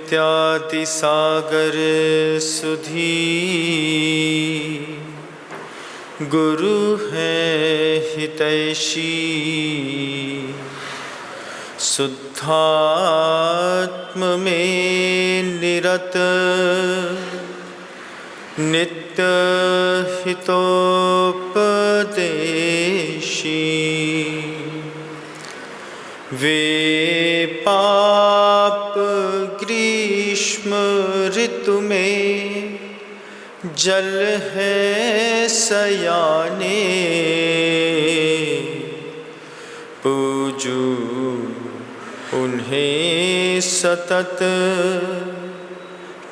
नित्याति सागर सुधी, गुरु है हितैषी, शुद्धात्म में निरत, नित्य हितोपदेशी। वे पाप ग्रीष्म ऋतु में जल है सयाने, पूजू उन्हें सतत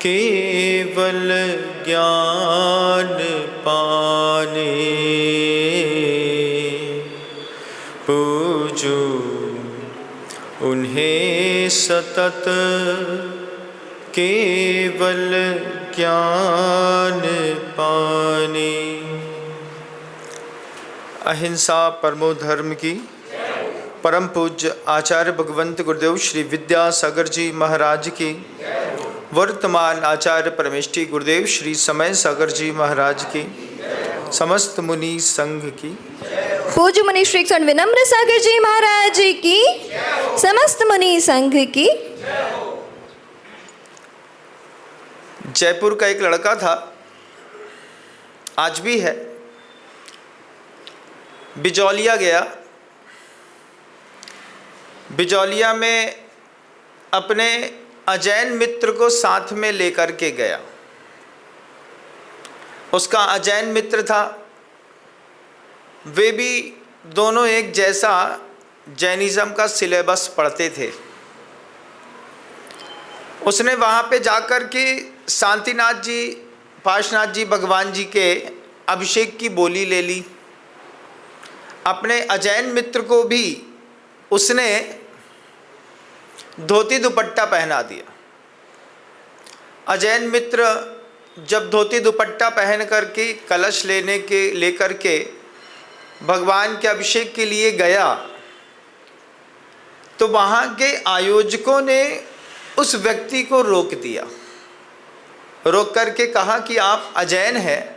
केवल ज्ञान पाने, पूजू उन्हें सतत केवल ज्ञान पाने। अहिंसा परमो धर्म की परम पूज्य आचार्य भगवंत गुरुदेव श्री विद्यासागर जी महाराज की, वर्तमान आचार्य परमेष्ठी गुरुदेव श्री समय सागर जी महाराज की, समस्त मुनि संघ की, पूज्य मुनि श्री क्षण विनम्र सागर जी महाराज की, समस्त मुनि संघ की। जयपुर का एक लड़का था, आज भी है, बिजौलिया गया। बिजौलिया में अपने अजैन मित्र को साथ में लेकर के गया। उसका अजैन मित्र था, वे भी दोनों एक जैसा जैनिज़्म का सिलेबस पढ़ते थे। उसने वहाँ पे जाकर के शांतिनाथ जी, पार्श्वनाथ जी, भगवान जी के अभिषेक की बोली ले ली। अपने अजैन मित्र को भी उसने धोती दुपट्टा पहना दिया। अजैन मित्र जब धोती दुपट्टा पहन करके कलश लेकर के भगवान के अभिषेक के लिए गया, तो वहाँ के आयोजकों ने उस व्यक्ति को रोक दिया। रोक करके कहा कि आप अजैन हैं,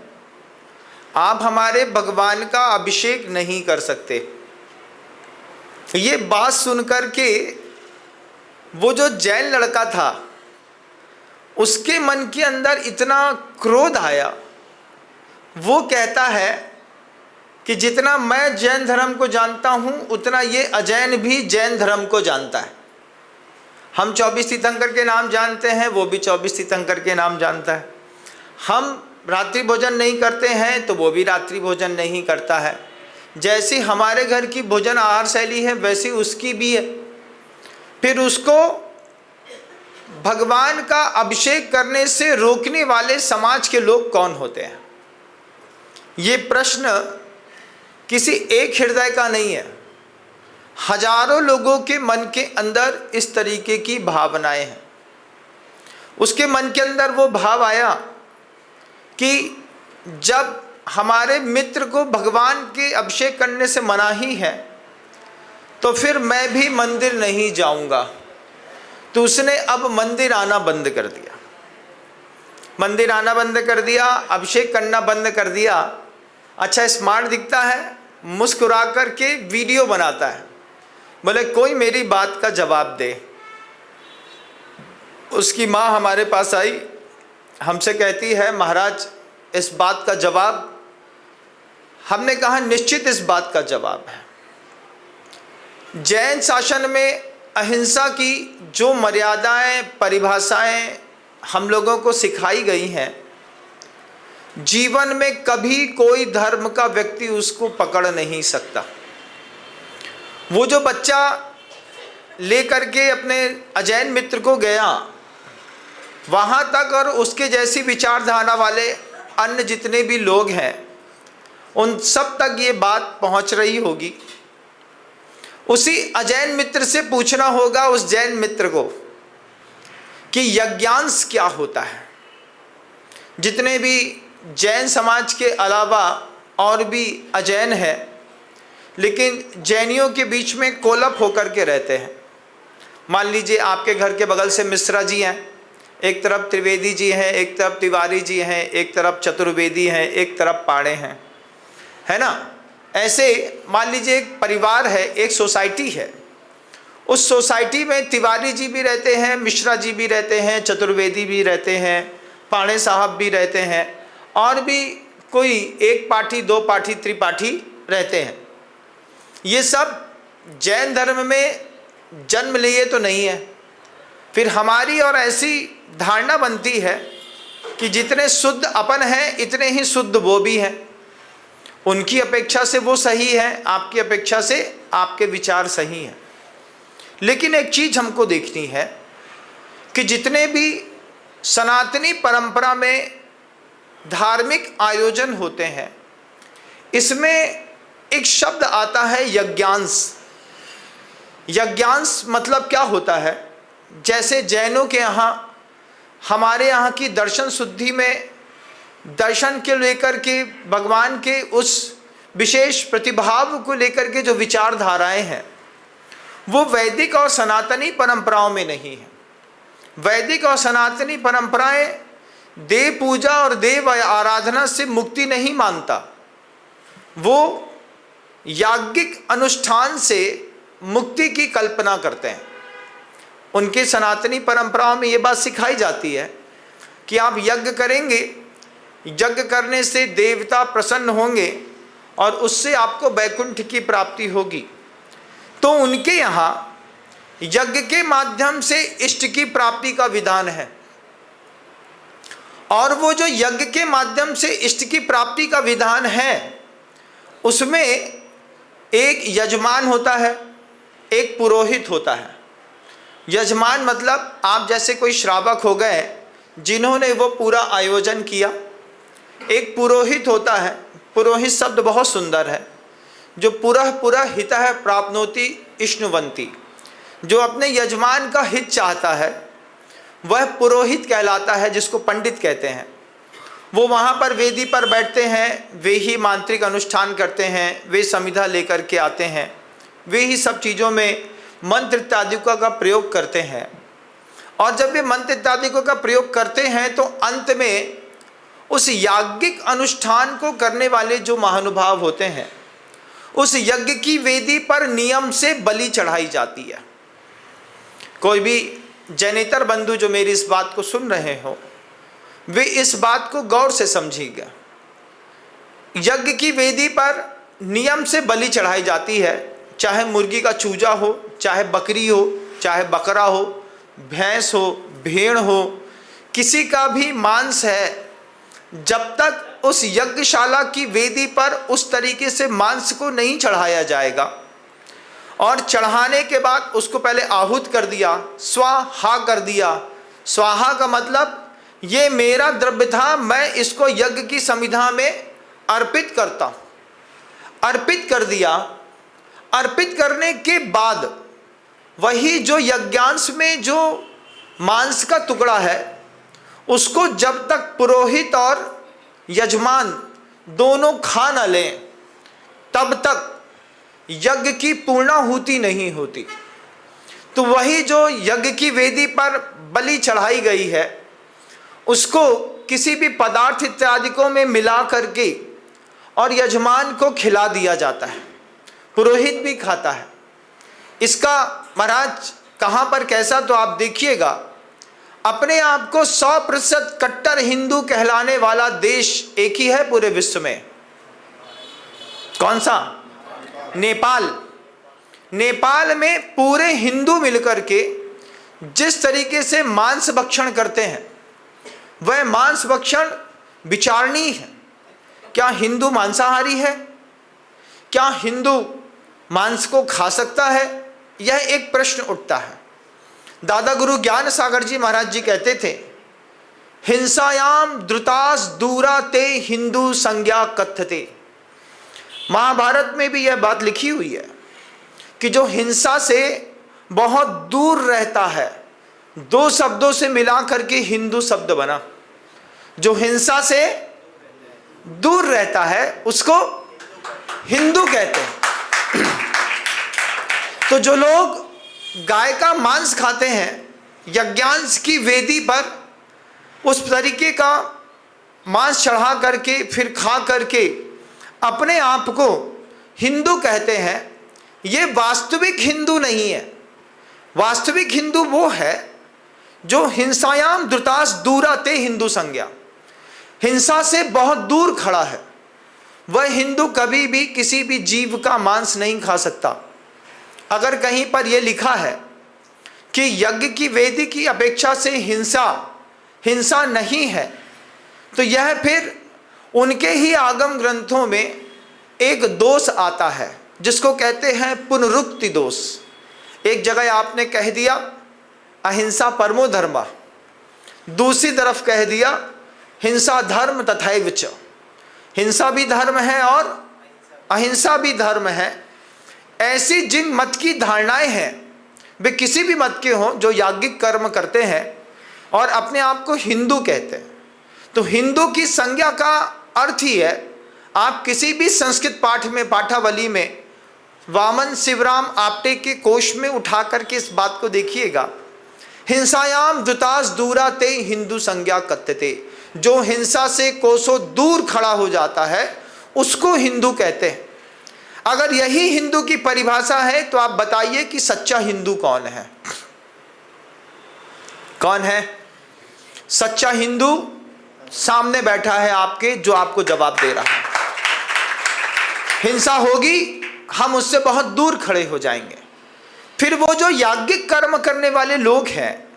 आप हमारे भगवान का अभिषेक नहीं कर सकते। ये बात सुनकर के वो जो जैन लड़का था, उसके मन के अंदर इतना क्रोध आया। वो कहता है कि जितना मैं जैन धर्म को जानता हूँ, उतना ये अजैन भी जैन धर्म को जानता है। हम 24 तीर्थंकर के नाम जानते हैं, वो भी 24 तीर्थंकर के नाम जानता है। हम रात्रि भोजन नहीं करते हैं, तो वो भी रात्रि भोजन नहीं करता है। जैसी हमारे घर की भोजन आहार शैली है, वैसी उसकी भी है। फिर उसको भगवान का अभिषेक करने से रोकने वाले समाज के लोग कौन होते हैं? ये प्रश्न किसी एक हृदय का नहीं है, हजारों लोगों के मन के अंदर इस तरीके की भावनाएं हैं। उसके मन के अंदर वो भाव आया कि जब हमारे मित्र को भगवान के अभिषेक करने से मनाही है, तो फिर मैं भी मंदिर नहीं जाऊंगा। तो उसने अब मंदिर आना बंद कर दिया। मंदिर आना बंद कर दिया, अभिषेक करना बंद कर दिया। अच्छा स्मार्ट दिखता है, मुस्कुरा कर के वीडियो बनाता है। बोले कोई मेरी बात का जवाब दे। उसकी माँ हमारे पास आई, हमसे कहती है महाराज इस बात का जवाब। हमने कहा निश्चित इस बात का जवाब है। जैन शासन में अहिंसा की जो मर्यादाएं, परिभाषाएं हम लोगों को सिखाई गई हैं, जीवन में कभी कोई धर्म का व्यक्ति उसको पकड़ नहीं सकता। वो जो बच्चा लेकर के अपने अजैन मित्र को गया, वहाँ तक और उसके जैसी विचारधारा वाले अन्य जितने भी लोग हैं, उन सब तक ये बात पहुँच रही होगी। उसी अजैन मित्र से पूछना होगा, उस जैन मित्र को, कि यज्ञांश क्या होता है। जितने भी जैन समाज के अलावा और भी अजैन हैं, लेकिन जैनियों के बीच में कोलप होकर के रहते हैं। मान लीजिए आपके घर के बगल से मिश्रा जी हैं, एक तरफ त्रिवेदी जी हैं, एक तरफ तिवारी जी हैं, एक तरफ चतुर्वेदी हैं, एक तरफ पाड़े हैं, है ना। ऐसे मान लीजिए एक परिवार है, एक सोसाइटी है, उस सोसाइटी में तिवारी जी भी रहते हैं, मिश्रा जी भी रहते हैं, चतुर्वेदी भी रहते हैं, पाड़े साहब भी रहते हैं, और भी कोई एक पाठी, दो पाठी, त्रिपाठी रहते हैं। ये सब जैन धर्म में जन्म लिए तो नहीं है। फिर हमारी और ऐसी धारणा बनती है कि जितने शुद्ध अपन हैं इतने ही शुद्ध वो भी हैं। उनकी अपेक्षा से वो सही है, आपकी अपेक्षा से आपके विचार सही हैं। लेकिन एक चीज़ हमको देखनी है कि जितने भी सनातनी परंपरा में धार्मिक आयोजन होते हैं, इसमें एक शब्द आता है यज्ञांश। यज्ञांश मतलब क्या होता है? जैसे जैनों के यहाँ, हमारे यहाँ की दर्शन शुद्धि में दर्शन के लेकर के भगवान के उस विशेष प्रतिभाव को लेकर के जो विचारधाराएं हैं वो वैदिक और सनातनी परंपराओं में नहीं है। वैदिक और सनातनी परंपराएं देव पूजा और देव आराधना से मुक्ति नहीं मानता, वो याज्ञिक अनुष्ठान से मुक्ति की कल्पना करते हैं। उनके सनातनी परंपराओं में ये बात सिखाई जाती है कि आप यज्ञ करेंगे, यज्ञ करने से देवता प्रसन्न होंगे और उससे आपको वैकुंठ की प्राप्ति होगी। तो उनके यहाँ यज्ञ के माध्यम से इष्ट की प्राप्ति का विधान है। और वो जो यज्ञ के माध्यम से इष्ट की प्राप्ति का विधान है, उसमें एक यजमान होता है, एक पुरोहित होता है। यजमान मतलब आप जैसे कोई श्रावक हो गए जिन्होंने वो पूरा आयोजन किया। एक पुरोहित होता है, पुरोहित शब्द बहुत सुंदर है, जो पुरः हितः प्राप्नोति इष्णुवंती, जो अपने यजमान का हित चाहता है वह पुरोहित कहलाता है, जिसको पंडित कहते हैं। वो वहाँ पर वेदी पर बैठते हैं, वे ही मांत्रिक अनुष्ठान करते हैं, वे समिधा लेकर के आते हैं, वे ही सब चीज़ों में मंत्र इत्यादिकों का प्रयोग करते हैं। और जब वे मंत्र इत्यादिकों का प्रयोग करते हैं तो अंत में उस याज्ञिक अनुष्ठान को करने वाले जो महानुभाव होते हैं, उस यज्ञ की वेदी पर नियम से बलि चढ़ाई जाती है। कोई भी जैनेतर बंधु जो मेरी इस बात को सुन रहे हो, वे इस बात को गौर से समझिएगा। यज्ञ की वेदी पर नियम से बलि चढ़ाई जाती है, चाहे मुर्गी का चूजा हो, चाहे बकरी हो, चाहे बकरा हो, भैंस हो, भेड़ हो, किसी का भी मांस है। जब तक उस यज्ञशाला की वेदी पर उस तरीके से मांस को नहीं चढ़ाया जाएगा, और चढ़ाने के बाद उसको पहले आहूत कर दिया, स्वाहा कर दिया। स्वाहा का मतलब ये मेरा द्रव्य था, मैं इसको यज्ञ की समिधा में अर्पित करता हूँ। अर्पित कर दिया। अर्पित करने के बाद वही जो यज्ञांश में जो मांस का टुकड़ा है, उसको जब तक पुरोहित और यजमान दोनों खा न लें, तब तक यज्ञ की पूर्णाहुति नहीं होती। तो वही जो यज्ञ की वेदी पर बलि चढ़ाई गई है, उसको किसी भी पदार्थ इत्यादिकों में मिला करके और यजमान को खिला दिया जाता है, पुरोहित भी खाता है। इसका महाराज कहाँ पर कैसा, तो आप देखिएगा, अपने आप को 100% कट्टर हिंदू कहलाने वाला देश एक ही है पूरे विश्व में। कौन सा? नेपाल। नेपाल में पूरे हिंदू मिलकर के जिस तरीके से मांस भक्षण करते हैं, वह मांस भक्षण विचारणीय है। क्या हिंदू मांसाहारी है? क्या हिंदू मांस को खा सकता है? यह एक प्रश्न उठता है। दादा गुरु ज्ञान सागर जी महाराज जी कहते थे, हिंसायाम द्रुतास दूरा ते हिंदू संज्ञा कथ्यते। महाभारत में भी यह बात लिखी हुई है कि जो हिंसा से बहुत दूर रहता है, दो शब्दों से मिला करके हिंदू शब्द बना। जो हिंसा से दूर रहता है उसको हिंदू कहते हैं। तो जो लोग गाय का मांस खाते हैं, यज्ञांश की वेदी पर उस तरीके का मांस चढ़ा करके फिर खा करके अपने आप को हिंदू कहते हैं, ये वास्तविक हिंदू नहीं है। वास्तविक हिंदू वो है जो हिंसायाम धृतास दूराते हिंदू संज्ञा, हिंसा से बहुत दूर खड़ा है। वह हिंदू कभी भी किसी भी जीव का मांस नहीं खा सकता। अगर कहीं पर यह लिखा है कि यज्ञ की वेदी की अपेक्षा से हिंसा नहीं है, तो यह फिर उनके ही आगम ग्रंथों में एक दोष आता है जिसको कहते हैं पुनरुक्ति दोष। एक जगह आपने कह दिया अहिंसा परमो धर्मा, दूसरी तरफ कह दिया हिंसा धर्म तथैव च, हिंसा भी धर्म है और अहिंसा भी धर्म है। ऐसी जिन मत की धारणाएं हैं, वे किसी भी मत के हों, जो याज्ञिक कर्म करते हैं और अपने आप को हिंदू कहते हैं, तो हिंदू की संज्ञा का अर्थ ही है, आप किसी भी संस्कृत पाठ में, पाठावली में, वामन शिवराम आपटे के कोश में उठा करके इस बात को देखिएगा, हिंसायाम धृतास दूराते हिंदू संज्ञा कथ्यते, जो हिंसा से कोसों दूर खड़ा हो जाता है उसको हिंदू कहते हैं। अगर यही हिंदू की परिभाषा है तो आप बताइए कि सच्चा हिंदू कौन है? कौन है सच्चा हिंदू? सामने बैठा है आपके, जो आपको जवाब दे रहा है। हिंसा होगी, हम उससे बहुत दूर खड़े हो जाएंगे। फिर वो जो याज्ञिक कर्म करने वाले लोग हैं,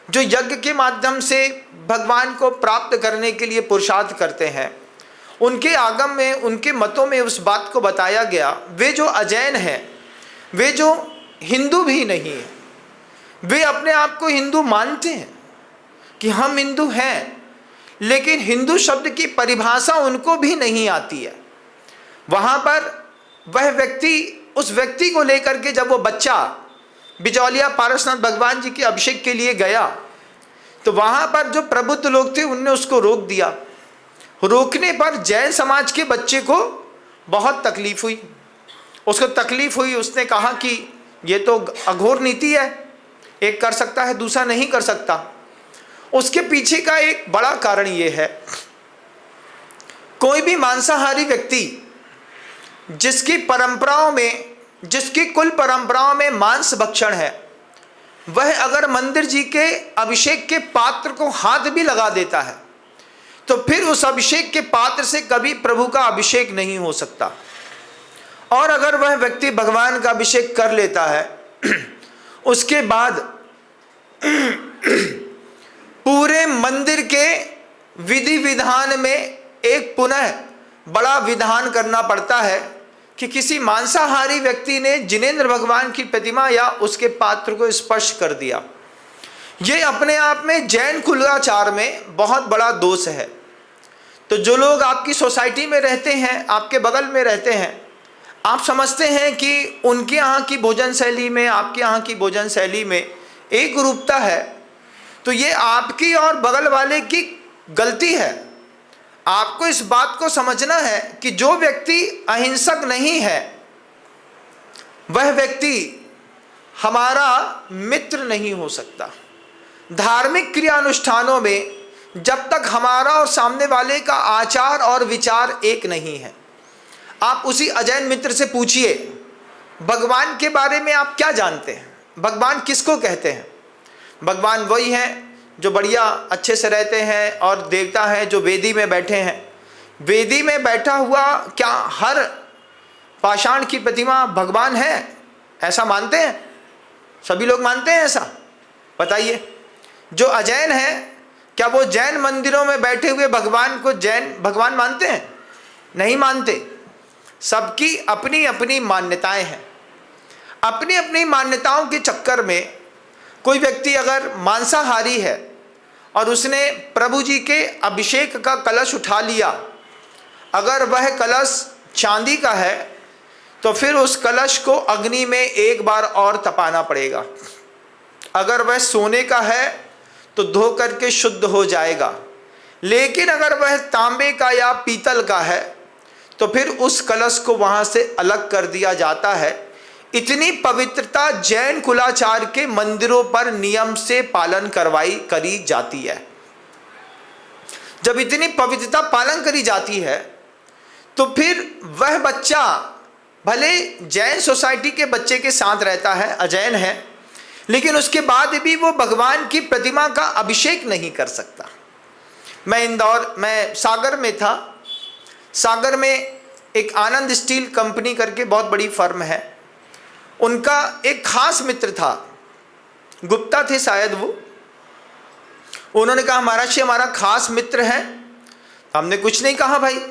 जो यज्ञ के माध्यम से भगवान को प्राप्त करने के लिए पुरुषार्थ करते हैं, उनके आगम में, उनके मतों में उस बात को बताया गया, वे जो अजैन हैं, वे जो हिंदू भी नहीं है, वे अपने आप को हिंदू मानते हैं कि हम हिंदू हैं, लेकिन हिंदू शब्द की परिभाषा उनको भी नहीं आती है। वहाँ पर वह व्यक्ति, उस व्यक्ति को लेकर के जब वो बच्चा बिजौलिया पारसनाथ भगवान जी के अभिषेक के लिए गया, तो वहाँ पर जो प्रबुद्ध लोग थे उनने उसको रोक दिया। रोकने पर जैन समाज के बच्चे को बहुत तकलीफ हुई। उसको तकलीफ हुई, उसने कहा कि ये तो अघोर नीति है, एक कर सकता है दूसरा नहीं कर सकता। उसके पीछे का एक बड़ा कारण ये है, कोई भी मांसाहारी व्यक्ति जिसकी परंपराओं में, जिसकी कुल परंपराओं में मांस भक्षण है, वह अगर मंदिर जी के अभिषेक के पात्र को हाथ भी लगा देता है तो फिर उस अभिषेक के पात्र से कभी प्रभु का अभिषेक नहीं हो सकता। और अगर वह व्यक्ति भगवान का अभिषेक कर लेता है, उसके बाद पूरे मंदिर के विधि विधान में एक पुनः बड़ा विधान करना पड़ता है कि किसी मांसाहारी व्यक्ति ने जिनेंद्र भगवान की प्रतिमा या उसके पात्र को स्पर्श कर दिया। ये अपने आप में जैन कुलाचार में बहुत बड़ा दोष है। तो जो लोग आपकी सोसाइटी में रहते हैं, आपके बगल में रहते हैं, आप समझते हैं कि उनके यहाँ की भोजन शैली में, आपके यहाँ की भोजन शैली में एक रूपता है, तो ये आपकी और बगल वाले की गलती है। आपको इस बात को समझना है कि जो व्यक्ति अहिंसक नहीं है, वह व्यक्ति हमारा मित्र नहीं हो सकता। धार्मिक क्रियानुष्ठानों में जब तक हमारा और सामने वाले का आचार और विचार एक नहीं है, आप उसी अजैन मित्र से पूछिए भगवान के बारे में आप क्या जानते हैं, भगवान किसको कहते हैं? भगवान वही हैं जो बढ़िया अच्छे से रहते हैं, और देवता हैं जो वेदी में बैठे हैं। वेदी में बैठा हुआ क्या हर पाषाण की प्रतिमा भगवान है, ऐसा मानते हैं? सभी लोग मानते हैं ऐसा? बताइए। जो अजैन है, क्या वो जैन मंदिरों में बैठे हुए भगवान को जैन भगवान मानते हैं? नहीं मानते। सबकी अपनी अपनी मान्यताएं हैं। अपनी अपनी मान्यताओं के चक्कर में कोई व्यक्ति अगर मांसाहारी है और उसने प्रभु जी के अभिषेक का कलश उठा लिया, अगर वह कलश चांदी का है तो फिर उस कलश को अग्नि में एक बार और तपाना पड़ेगा। अगर वह सोने का है तो धो करके शुद्ध हो जाएगा, लेकिन अगर वह तांबे का या पीतल का है तो फिर उस कलश को वहाँ से अलग कर दिया जाता है। इतनी पवित्रता जैन कुलाचार के मंदिरों पर नियम से पालन करी जाती है। जब इतनी पवित्रता पालन करी जाती है, तो फिर वह बच्चा भले जैन सोसाइटी के बच्चे के साथ रहता है, अजैन है, लेकिन उसके बाद भी वो भगवान की प्रतिमा का अभिषेक नहीं कर सकता। मैं सागर में था। सागर में एक आनंद स्टील कंपनी करके बहुत बड़ी फर्म है, उनका एक खास मित्र था, गुप्ता थे शायद वो। उन्होंने कहा महाराज जी हमारा खास मित्र है। हमने कुछ नहीं कहा भाई,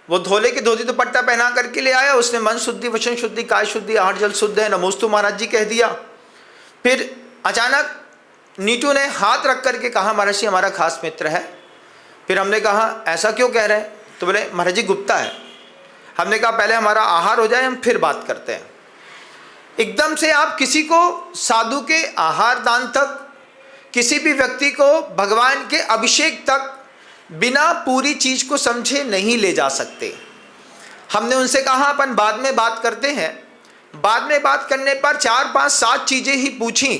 वो धोले के धोती दुपट्टा पहना करके ले आया, उसने मन शुद्धि, वचन शुद्धि, काय शुद्धि, आहार जल शुद्ध है, नमोस्तु महाराज जी कह दिया। फिर अचानक नीटू ने हाथ रख करके कहा महाराज जी हमारा खास मित्र है। फिर हमने कहा ऐसा क्यों कह रहे हैं? तो बोले महाराज जी गुप्ता है। हमने कहा पहले हमारा आहार हो जाए, हम फिर बात करते हैं। एकदम से आप किसी को साधु के आहार दान तक, किसी भी व्यक्ति को भगवान के अभिषेक तक बिना पूरी चीज को समझे नहीं ले जा सकते। हमने उनसे कहा अपन बाद में बात करते हैं। बाद में बात करने पर 4, 5, 7 चीजें ही पूछी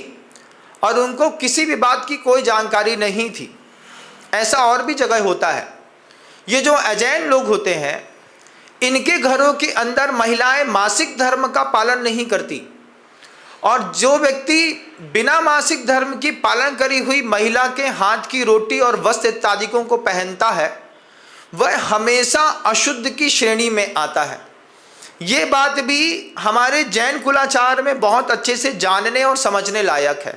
और उनको किसी भी बात की कोई जानकारी नहीं थी। ऐसा और भी जगह होता है। ये जो अजैन लोग होते हैं, इनके घरों के अंदर महिलाएं मासिक धर्म का पालन नहीं करती, और जो व्यक्ति बिना मासिक धर्म की पालन करी हुई महिला के हाथ की रोटी और वस्त्र इत्यादि को पहनता है, वह हमेशा अशुद्ध की श्रेणी में आता है। ये बात भी हमारे जैन कुलाचार में बहुत अच्छे से जानने और समझने लायक है।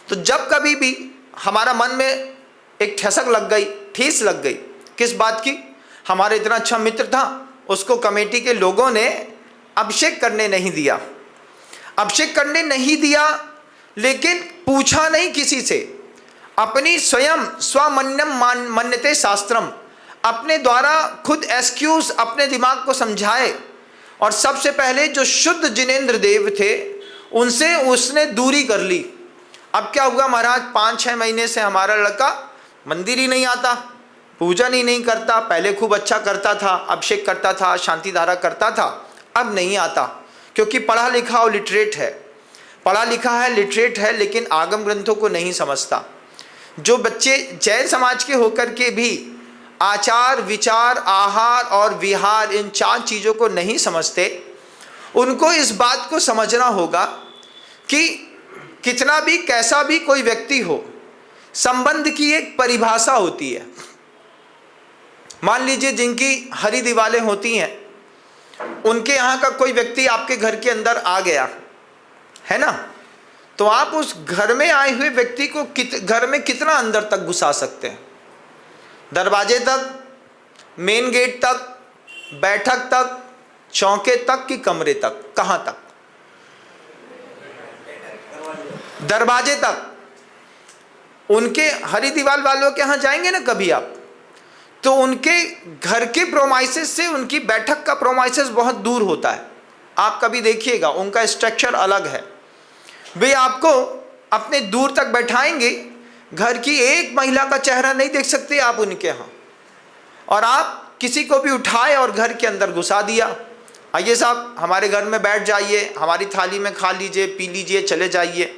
तो जब कभी भी हमारा मन में एक ठसक लग गई, ठेस लग गई, किस बात की? हमारा इतना अच्छा मित्र था, उसको कमेटी के लोगों ने अभिषेक करने नहीं दिया। अभिषेक करने नहीं दिया, लेकिन पूछा नहीं किसी से, अपनी स्वयं स्वमन्यम मन्यते शास्त्रम, अपने द्वारा खुद एक्सक्यूज अपने दिमाग को समझाए, और सबसे पहले जो शुद्ध जिनेंद्र देव थे उनसे उसने दूरी कर ली। अब क्या हुआ महाराज, 5-6 महीने से हमारा लड़का मंदिर ही नहीं आता, पूजन ही नहीं करता। पहले खूब अच्छा करता था, अभिषेक करता था, शांति धारा करता था, अब नहीं आता, क्योंकि पढ़ा लिखा और लिटरेट है, पढ़ा लिखा है, लिटरेट है, लेकिन आगम ग्रंथों को नहीं समझता। जो बच्चे जैन समाज के होकर के भी आचार, विचार, आहार और विहार, इन 4 चीज़ों को नहीं समझते, उनको इस बात को समझना होगा कि कितना भी कैसा भी कोई व्यक्ति हो, संबंध की एक परिभाषा होती है। मान लीजिए जिनकी हरी दीवारें होती हैं, उनके यहाँ का कोई व्यक्ति आपके घर के अंदर आ गया है ना, तो आप उस घर में आए हुए व्यक्ति को घर में कितना अंदर तक घुसा सकते हैं? दरवाजे तक, मेन गेट तक, बैठक तक, चौके तक कि कमरे तक? कहाँ तक? दरवाजे तक। उनके हरी दीवार वालों के यहाँ जाएंगे ना कभी आप, तो उनके घर के प्रोमाइसेस से उनकी बैठक का प्रोमाइसेस बहुत दूर होता है। आप कभी देखिएगा, उनका स्ट्रक्चर अलग है। वे आपको अपने दूर तक बैठाएंगे, घर की एक महिला का चेहरा नहीं देख सकते आप उनके यहाँ, और आप किसी को भी उठाए और घर के अंदर घुसा दिया, आइए साहब हमारे घर में बैठ जाइए, हमारी थाली में खा लीजिए, पी लीजिए, चले जाइए।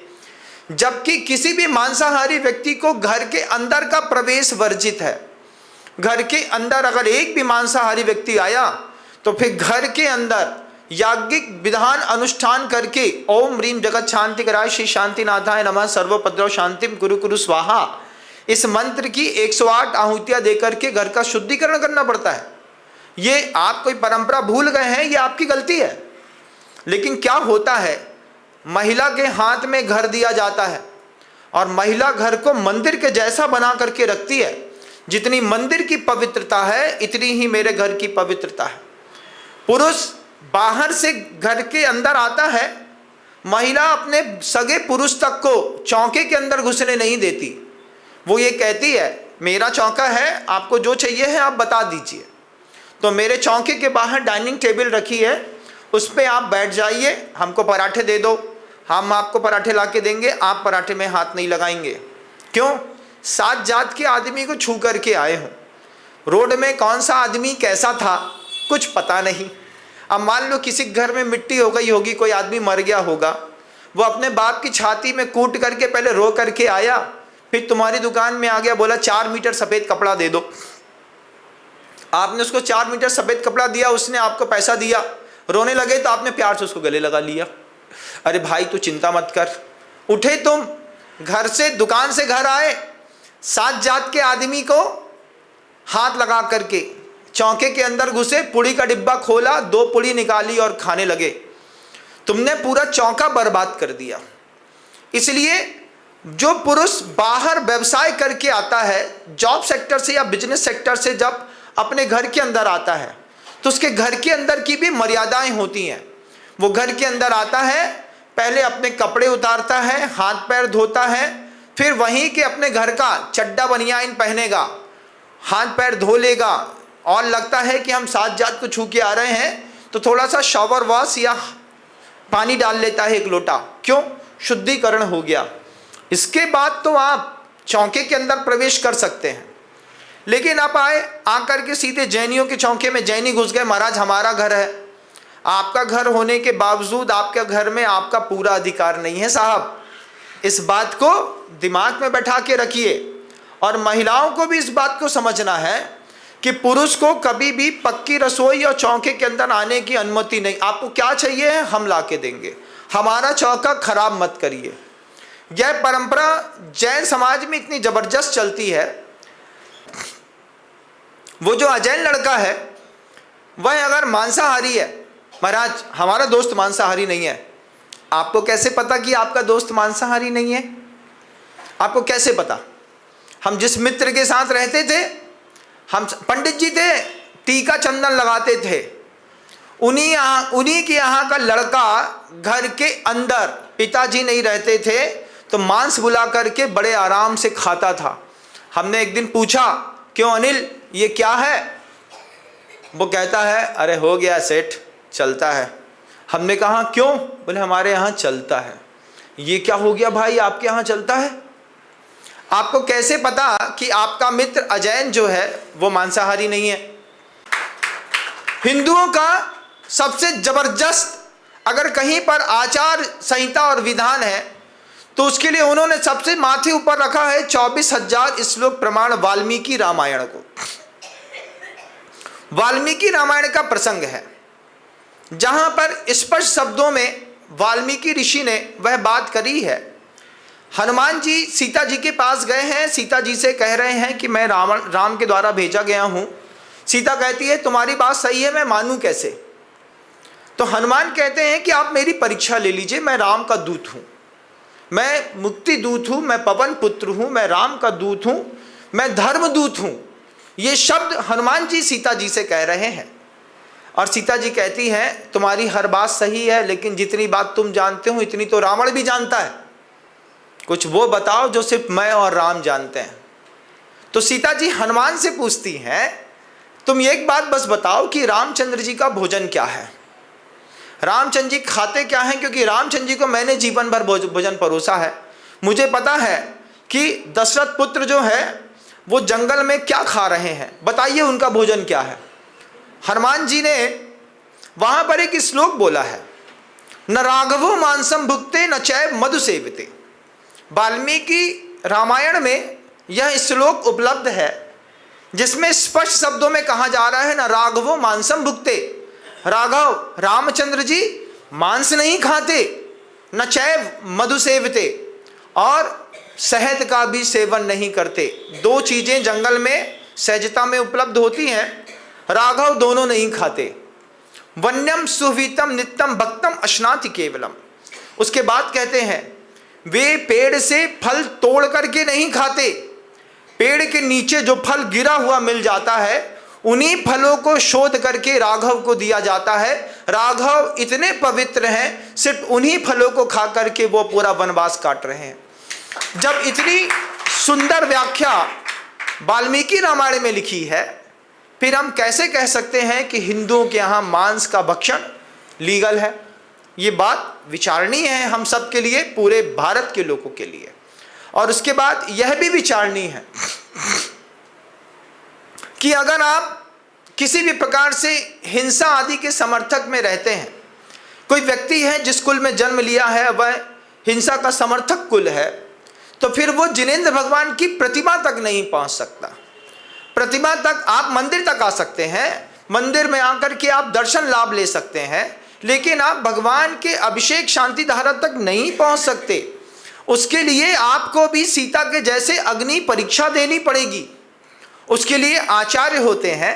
जबकि किसी भी मांसाहारी व्यक्ति को घर के अंदर का प्रवेश वर्जित है। घर के अंदर अगर एक भी मांसाहारी व्यक्ति आया तो फिर घर के अंदर याज्ञिक विधान अनुष्ठान करके ओम ह्रीम जगत शांति कराय श्री शांतिनाथाय नमः सर्वोपद्रव शांतिम कुरु कुरु स्वाहा, इस मंत्र की 108 आहुतियां देकर के घर का शुद्धिकरण करना पड़ता है। ये आप कोई परंपरा भूल गए हैं, ये आपकी गलती है। लेकिन क्या होता है, महिला के हाथ में घर दिया जाता है और महिला घर को मंदिर के जैसा बना करके रखती है। जितनी मंदिर की पवित्रता है, इतनी ही मेरे घर की पवित्रता है। पुरुष बाहर से घर के अंदर आता है, महिला अपने सगे पुरुष तक को चौके के अंदर घुसने नहीं देती। वो ये कहती है मेरा चौका है, आपको जो चाहिए है आप बता दीजिए। तो मेरे चौके के बाहर डाइनिंग टेबल रखी है, उस पर आप बैठ जाइए, हमको पराठे दे दो, हम आपको पराठे ला के देंगे, आप पराठे में हाथ नहीं लगाएंगे। क्यों? 7 जात के आदमी को छू करके आए हो। रोड में कौन सा आदमी कैसा था कुछ पता नहीं। अब मान लो किसी घर में मिट्टी हो गई होगी, कोई आदमी मर गया होगा, वो अपने बाप की छाती में कूट करके पहले रो करके आया, फिर तुम्हारी दुकान में आ गया, बोला 4 मीटर सफ़ेद कपड़ा दे दो। आपने उसको 4 मीटर सफ़ेद कपड़ा दिया, उसने आपको पैसा दिया, रोने लगे तो आपने प्यार से उसको गले लगा लिया। अरे भाई तू चिंता मत कर। उठे तुम, घर से, दुकान से घर आए, 7 जात के आदमी को हाथ लगा करके चौके के अंदर घुसे, पुड़ी का डिब्बा खोला, 2 पुड़ी निकाली और खाने लगे। तुमने पूरा चौका बर्बाद कर दिया। इसलिए जो पुरुष बाहर व्यवसाय करके आता है, जॉब सेक्टर से या बिजनेस सेक्टर से जब अपने घर के अंदर आता है, तो उसके घर के अंदर की भी मर्यादाएं होती हैं। वो घर के अंदर आता है, पहले अपने कपड़े उतारता है, हाथ पैर धोता है, फिर वहीं के अपने घर का चड्डा बनियान पहनेगा, हाथ पैर धो लेगा, और लगता है कि हम 7 जात को छू के आ रहे हैं तो थोड़ा सा शावर वॉश या पानी डाल लेता है 1 लोटा। क्यों? शुद्धिकरण हो गया। इसके बाद तो आप चौके के अंदर प्रवेश कर सकते हैं। लेकिन आप आकर के सीधे जैनियों के चौके में जैनी घुस गए, महाराज हमारा घर है। आपका घर होने के बावजूद आपके घर में आपका पूरा अधिकार नहीं है साहब। इस बात को दिमाग में बैठा के रखिए। और महिलाओं को भी इस बात को समझना है कि पुरुष को कभी भी पक्की रसोई और चौके के अंदर आने की अनुमति नहीं। आपको क्या चाहिए है, हम ला के देंगे, हमारा चौका खराब मत करिए। यह परंपरा जैन समाज में इतनी जबरदस्त चलती है। वो जो अजैन लड़का है वह अगर मांसाहारी है, महाराज हमारा दोस्त मांसाहारी नहीं है। आपको कैसे पता कि आपका दोस्त मांसाहारी नहीं है? आपको कैसे पता? हम जिस मित्र के साथ रहते थे, हम पंडित जी थे, टीका चंदन लगाते थे, उन्हीं के यहाँ का लड़का घर के अंदर, पिताजी नहीं रहते थे तो मांस बुला करके बड़े आराम से खाता था। हमने एक दिन पूछा, क्यों अनिल ये क्या है? वो कहता है अरे हो गया सेठ, चलता है। हमने कहा क्यों? बोले हमारे यहाँ चलता है। ये क्या हो गया भाई, आपके यहाँ चलता है? आपको कैसे पता कि आपका मित्र अजैन जो है वो मांसाहारी नहीं है? हिंदुओं का सबसे जबरदस्त अगर कहीं पर आचार संहिता और विधान है तो उसके लिए उन्होंने सबसे माथे ऊपर रखा है 24,000 श्लोक प्रमाण वाल्मीकि रामायण को। वाल्मीकि रामायण का प्रसंग है जहां पर स्पष्ट शब्दों में वाल्मीकि ऋषि ने वह बात करी है। हनुमान जी सीता जी के पास गए हैं, सीता जी से कह रहे हैं कि मैं राम के द्वारा भेजा गया हूं। सीता कहती है तुम्हारी बात सही है, मैं मानूं कैसे? तो हनुमान कहते हैं कि आप मेरी परीक्षा ले लीजिए, मैं राम का दूत हूं, मैं मुक्ति दूत हूं, मैं पवन पुत्र हूं, मैं राम का दूत हूं, मैं धर्म दूत हूं। ये शब्द हनुमान जी सीता जी से कह रहे हैं। और सीता जी कहती हैं तुम्हारी हर बात सही है, लेकिन जितनी बात तुम जानते हो इतनी तो रावण भी जानता है, कुछ वो बताओ जो सिर्फ मैं और राम जानते हैं। तो सीता जी हनुमान से पूछती हैं तुम एक बात बस बताओ कि रामचंद्र जी का भोजन क्या है, रामचंद्र जी खाते क्या हैं? क्योंकि रामचंद्र जी को मैंने जीवन भर भोजन परोसा है, मुझे पता है कि दशरथ पुत्र जो है वो जंगल में क्या खा रहे हैं, बताइए उनका भोजन क्या है। हनुमान जी ने वहां पर एक श्लोक बोला है, न राघवो मांसम भुक्ते न चैव मधु सेविते। वाल्मीकि रामायण में यह श्लोक उपलब्ध है जिसमें स्पष्ट शब्दों में कहा जा रहा है न राघवो मांसम भुक्ते, राघव रामचंद्र जी मांस नहीं खाते, न चैव मधु सेवते, और शहद का भी सेवन नहीं करते। 2 चीजें जंगल में सहजता में उपलब्ध होती हैं, राघव दोनों नहीं खाते। वन्यम सुवितम नित्यम भक्तम अश्नाति केवलम। उसके बाद कहते हैं वे पेड़ से फल तोड़ करके नहीं खाते, पेड़ के नीचे जो फल गिरा हुआ मिल जाता है उन्हीं फलों को शोध करके राघव को दिया जाता है। राघव इतने पवित्र हैं, सिर्फ उन्हीं फलों को खा करके वो पूरा वनवास काट रहे हैं। जब इतनी सुंदर व्याख्या वाल्मीकि रामायण में लिखी है, फिर हम कैसे कह सकते हैं कि हिंदुओं के यहाँ मांस का भक्षण लीगल है? ये बात विचारणीय है हम सब के लिए, पूरे भारत के लोगों के लिए। और उसके बाद यह भी विचारणीय है कि अगर आप किसी भी प्रकार से हिंसा आदि के समर्थक में रहते हैं, कोई व्यक्ति है जिस कुल में जन्म लिया है वह हिंसा का समर्थक कुल है, तो फिर वो जिनेंद्र भगवान की प्रतिमा तक नहीं पहुंच सकता। प्रतिमा तक आप मंदिर तक आ सकते हैं, मंदिर में आकर के आप दर्शन लाभ ले सकते हैं, लेकिन आप भगवान के अभिषेक शांति धारा तक नहीं पहुंच सकते। उसके लिए आपको भी सीता के जैसे अग्नि परीक्षा देनी पड़ेगी। उसके लिए आचार्य होते हैं,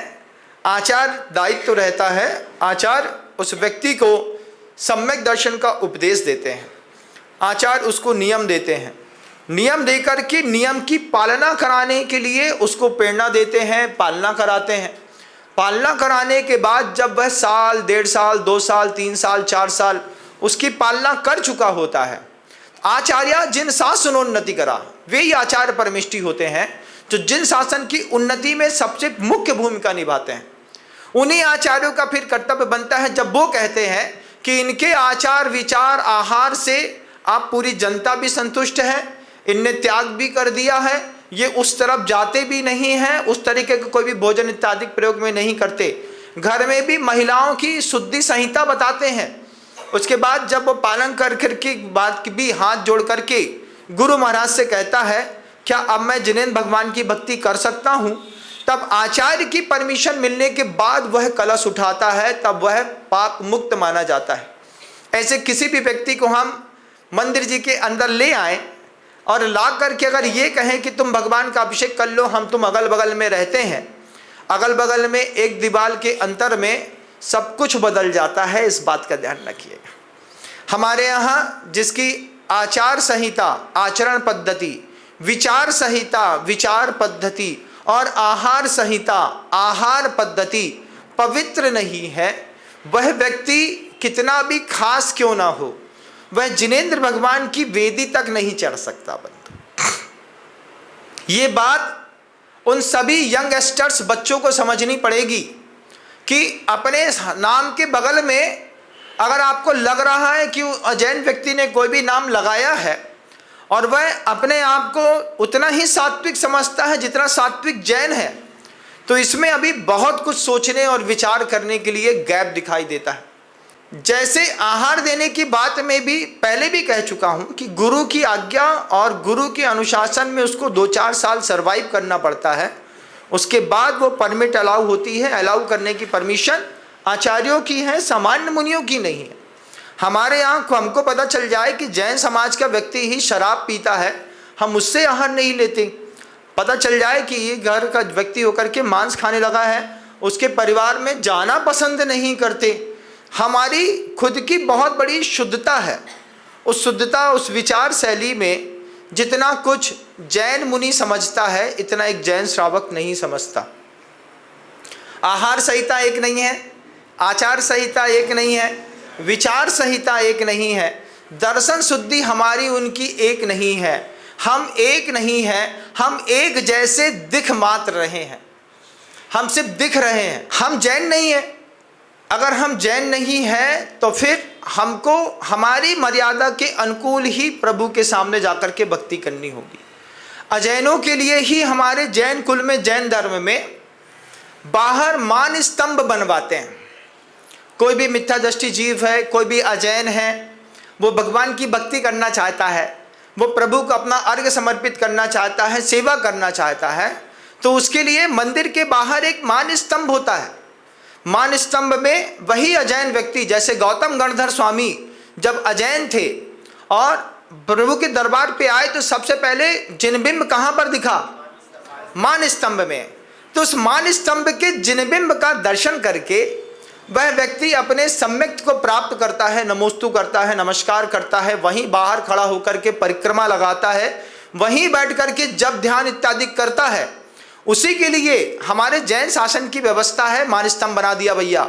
आचार्य दायित्व रहता है, आचार्य उस व्यक्ति को सम्यक दर्शन का उपदेश देते हैं, आचार्य उसको नियम देते हैं, नियम देकर के नियम की पालना कराने के लिए उसको प्रेरणा देते हैं, पालना कराते हैं। पालना कराने के बाद जब वह साल, 1.5 साल, 2 साल, 3 साल, 4 साल उसकी पालना कर चुका होता है, आचार्य जिन शासनोन्नति करा वे ही आचार्य परमेष्ठी होते हैं, जो जिन शासन की उन्नति में सबसे मुख्य भूमिका निभाते हैं। उन्हीं आचार्यों का फिर कर्तव्य बनता है, जब वो कहते हैं कि इनके आचार विचार आहार से आप पूरी जनता भी संतुष्ट है, इनने त्याग भी कर दिया है, ये उस तरफ जाते भी नहीं हैं, उस तरीके का कोई भी भोजन इत्यादि प्रयोग में नहीं करते, घर में भी महिलाओं की शुद्धि संहिता बताते हैं। उसके बाद जब वो पालन कर के बाद भी हाथ जोड़ करके गुरु महाराज से कहता है क्या अब मैं जिनेंद्र भगवान की भक्ति कर सकता हूँ, तब आचार्य की परमिशन मिलने के बाद वह कलश उठाता है, तब वह पाप मुक्त माना जाता है। ऐसे किसी भी व्यक्ति को हम मंदिर जी के अंदर ले आए और ला करके अगर ये कहें कि तुम भगवान का अभिषेक कर लो, हम तुम अगल बगल में रहते हैं, अगल बगल में एक दीवार के अंतर में सब कुछ बदल जाता है, इस बात का ध्यान रखिएगा। हमारे यहाँ जिसकी आचार संहिता आचरण पद्धति, विचार संहिता विचार पद्धति और आहार संहिता आहार पद्धति पवित्र नहीं है, वह व्यक्ति कितना भी खास क्यों ना हो, वह जिनेंद्र भगवान की वेदी तक नहीं चढ़ सकता। बंधु, ये बात उन सभी यंगस्टर्स बच्चों को समझनी पड़ेगी कि अपने नाम के बगल में अगर आपको लग रहा है कि अजैन व्यक्ति ने कोई भी नाम लगाया है और वह अपने आप को उतना ही सात्विक समझता है जितना सात्विक जैन है, तो इसमें अभी बहुत कुछ सोचने और विचार करने के लिए गैप दिखाई देता है। जैसे आहार देने की बात में भी पहले भी कह चुका हूं कि गुरु की आज्ञा और गुरु के अनुशासन में उसको 2-4 साल सरवाइव करना पड़ता है, उसके बाद वो परमिट अलाउ होती है। अलाउ करने की परमिशन आचार्यों की है, सामान्य मुनियों की नहीं है। हमारे यहाँ हमको पता चल जाए कि जैन समाज का व्यक्ति ही शराब पीता है, हम उससे आहार नहीं लेते। पता चल जाए कि ये घर का व्यक्ति होकर के मांस खाने लगा है, उसके परिवार में जाना पसंद नहीं करते। हमारी खुद की बहुत बड़ी शुद्धता है, उस शुद्धता उस विचार शैली में जितना कुछ जैन मुनि समझता है इतना एक जैन श्रावक नहीं समझता। आहार संहिता एक नहीं है, आचार संहिता एक नहीं है, विचार संहिता एक नहीं है, दर्शन शुद्धि हमारी उनकी एक नहीं है। हम एक नहीं हैं, हम एक जैसे दिख मात्र रहे हैं, हम सिर्फ दिख रहे हैं, हम जैन नहीं हैं। अगर हम जैन नहीं हैं तो फिर हमको हमारी मर्यादा के अनुकूल ही प्रभु के सामने जाकर के भक्ति करनी होगी। अजैनों के लिए ही हमारे जैन कुल में, जैन धर्म में बाहर मान स्तंभ बनवाते हैं। कोई भी मिथ्या दृष्टि जीव है, कोई भी अजैन है, वो भगवान की भक्ति करना चाहता है, वो प्रभु को अपना अर्घ्य समर्पित करना चाहता है, सेवा करना चाहता है, तो उसके लिए मंदिर के बाहर एक मान स्तंभ होता है। मान स्तंभ में वही अजैन व्यक्ति, जैसे गौतम गणधर स्वामी जब अजैन थे और प्रभु के दरबार पे आए तो सबसे पहले जिनबिंब कहाँ पर दिखा? मान स्तंभ में। तो उस मान स्तंभ के जिनबिंब का दर्शन करके वह व्यक्ति अपने सम्यक को प्राप्त करता है, नमोस्तु करता है, नमस्कार करता है, वहीं बाहर खड़ा होकर के परिक्रमा लगाता है, वहीं बैठ करके जब ध्यान इत्यादि करता है। उसी के लिए हमारे जैन शासन की व्यवस्था है, मान स्तंभ बना दिया भैया।